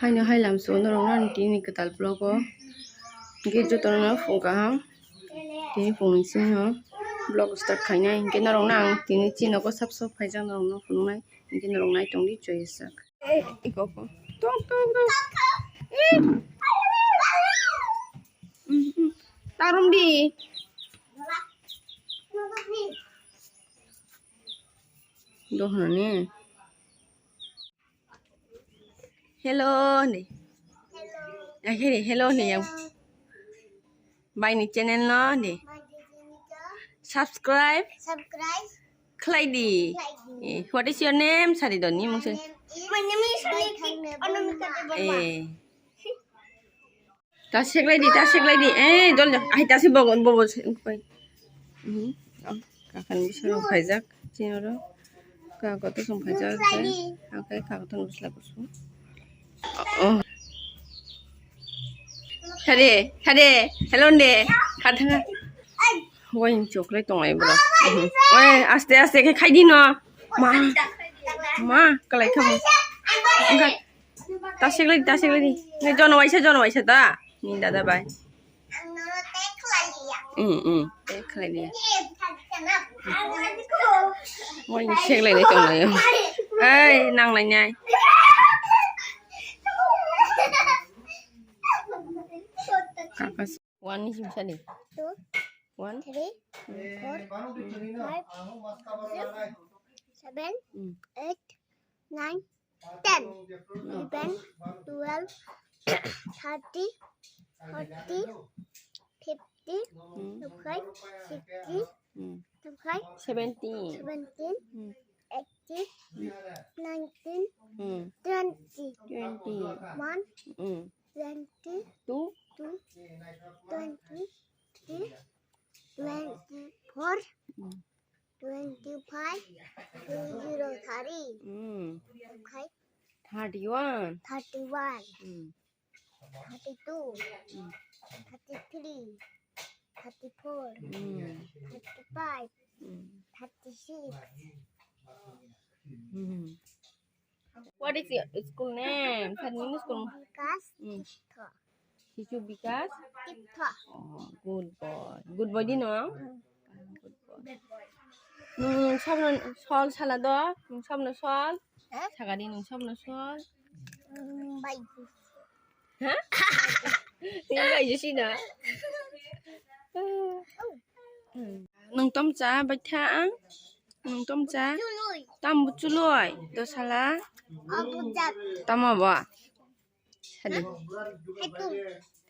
Haino hailam so norong nan tini ketal blogo gejo torong fuga ham tini fungni sin ho blog start khainai ke norong nang tini chino ko sapso phaijak norong no fungnai ke norong nai tongdi choisak iko ko tong tarum di dohane hello nih akhirnya hello nih yang Bye ni channel no nih subscribe Clay di what is your name sari doni mungkin My name is Chini. tasik lagi jol ai tasik bogon bobo pai kakan bisa rong phaijak chinoro ka kota song phaijak akai kakatan usla kusu oh Hade hello de khatanga woi chocolate tongai bro oi aste ke khaidi no ma kalai khamu enggak tasik lagi ne jono waisa ta ni dada bai khalai dia woi sek lai ne tong lai ai nang lai nhai kakas one is bisa deh 2, 1 3, 4, 5, 6, 7, 8, 9, 10, 11, 12, 30, 40, 50, 55, 60, 70 17, 18, 19, 20, 21, 22, 23, 24, 25, 31 31, 32, 33, 34, 35, 36. What is your school name? Family school. Because Hicu Bikas. TikTok. Oh, good boy. Good boy di no? Good boy. Nung sabno sol salado. Nung sabno sol. Sagadi nung sabno sol. Bye. Hah? Tinggal aja sih dah. Nung tom cha bạch thang. Nung tom cha. Tam bút lôi. Do salah. Abujat. Tam apa? Hadi.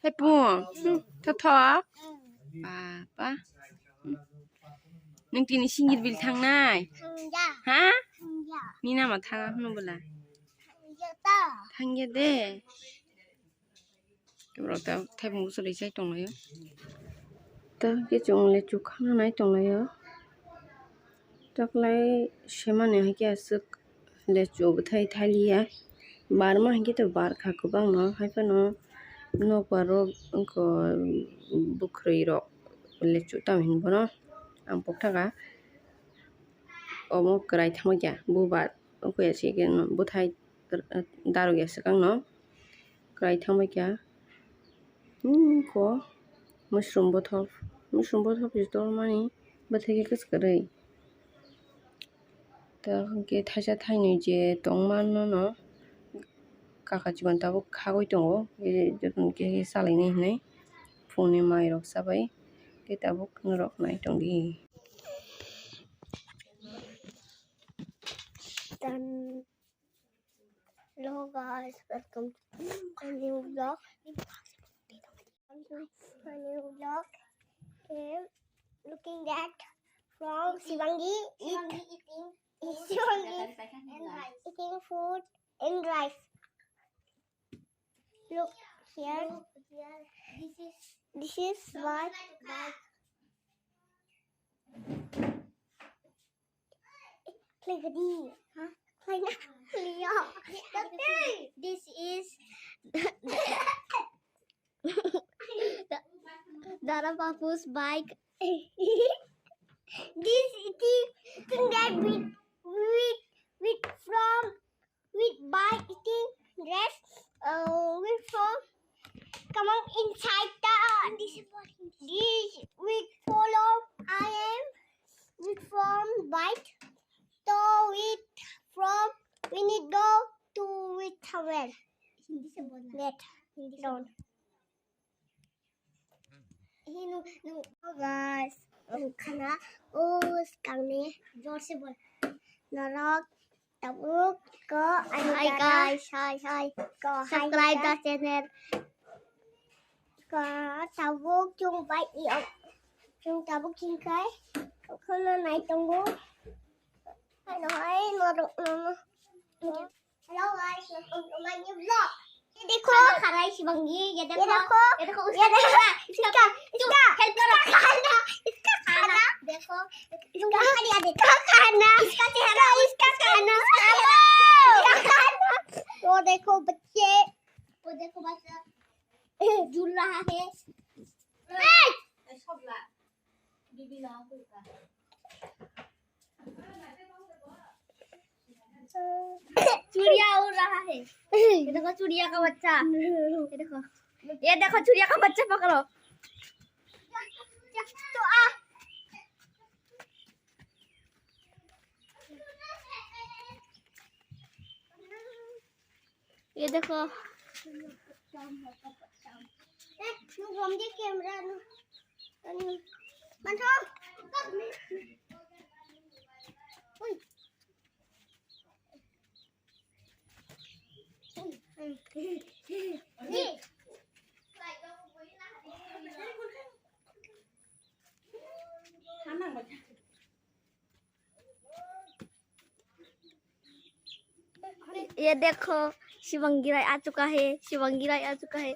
Hepung. Tatok. Apa? Nung tini singgir bil thang nai. Hangja. Hah? Hangja. Ni nama thang apa bola? Hangja ta. Thangya deh. Cái tao thay một số đi xây trồng này á, tao cái trồng này chụp khăn này trồng này á, tao lấy xem mà này cái sức lấy chụp thay thay lia, bar mà cái tao bar khá có bằng nó hay phải nó baro có bốc rơi rồi lấy chụp tao hình bao nó, ăn bốc thắc á, ở một cái thay mà kia, bố bar, ở cái gì cái nó bố thay đào cái sức nó, cái thay mà kia. Ko mushroom bothop jito mani bathege kas kare ta ke thaja thaini je tongman no kaka jiban tabo khagoi tongo e jotun ke salai nei nei phone mai rok sabai ke tabo rok nai tongdi Then hello guys, welcome to a new vlog. My new vlog is looking at from Shivangi eating food and rice. Look here. This is what. This is Dara Papu's bike. This eating that with by eating dress inside this we follow I am with from white so we need go to with towel let down guys खाना उस करने जोर से बोल नरक tabuk ko hi guys hi ko subscribe the channel có tabuk chung vai yêu chung tabuk chung cái không nên này tung bố hay nói nó được hello guys welcome to my new vlog ये देखो खाना शिवंगी ये देखो इसका help करो खाना इसका खाना देखो इसका खाना देखो खाना इसका चेहरा इसका खाना वो देखो बच्चे वो देखो बच्चा झूल रहा है चिड़िया उड़ रहा है ये देखो चिड़िया का बच्चा ये देखो चिड़िया का बच्चा पकड़ो तो आ ये देखो कैमरा ये देखो शिवंगी राय आ चुका है शिवंगी राय आ चुका है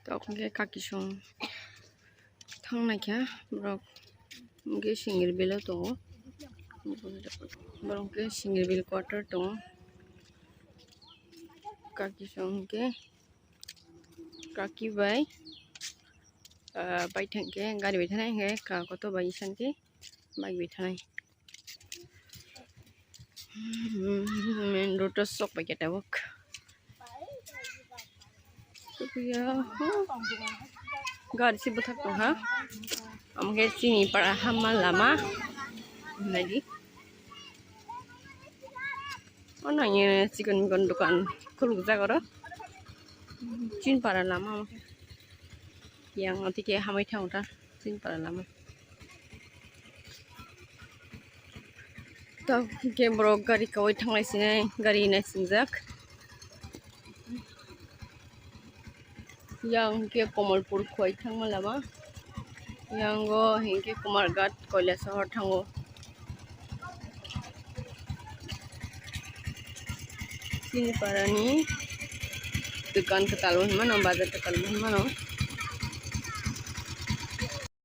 तो के काकी सं थांनाय क्या ब्रक के सिंगिर बिल तो ब्रक के सिंगिर बिल क्वार्टर तो काकी सं के काकी बाय बाय थंके गाड़ी बैठानाय है का कत बाय संके बाइक बैठानाय मेन रोड सक बाय केटा वक गाड़ी से बथक तो हा हमके चिनी पड़ा हमा लामा लगी और ना ये चिकन मिकन दुकान खुल जा करो चिन पड़ा Lama yang nanti kayak hamai tahu dah चिन पड़ा लामा तो के ब्रok गाड़ी कवै थांनाय सिनाय गाड़ी नाय सिंजाक yang ke Komalpur khoi thang malama yang go hinke Kumargat koila shahar thango Chini parani dukan ke talun mano bazar ke talun mano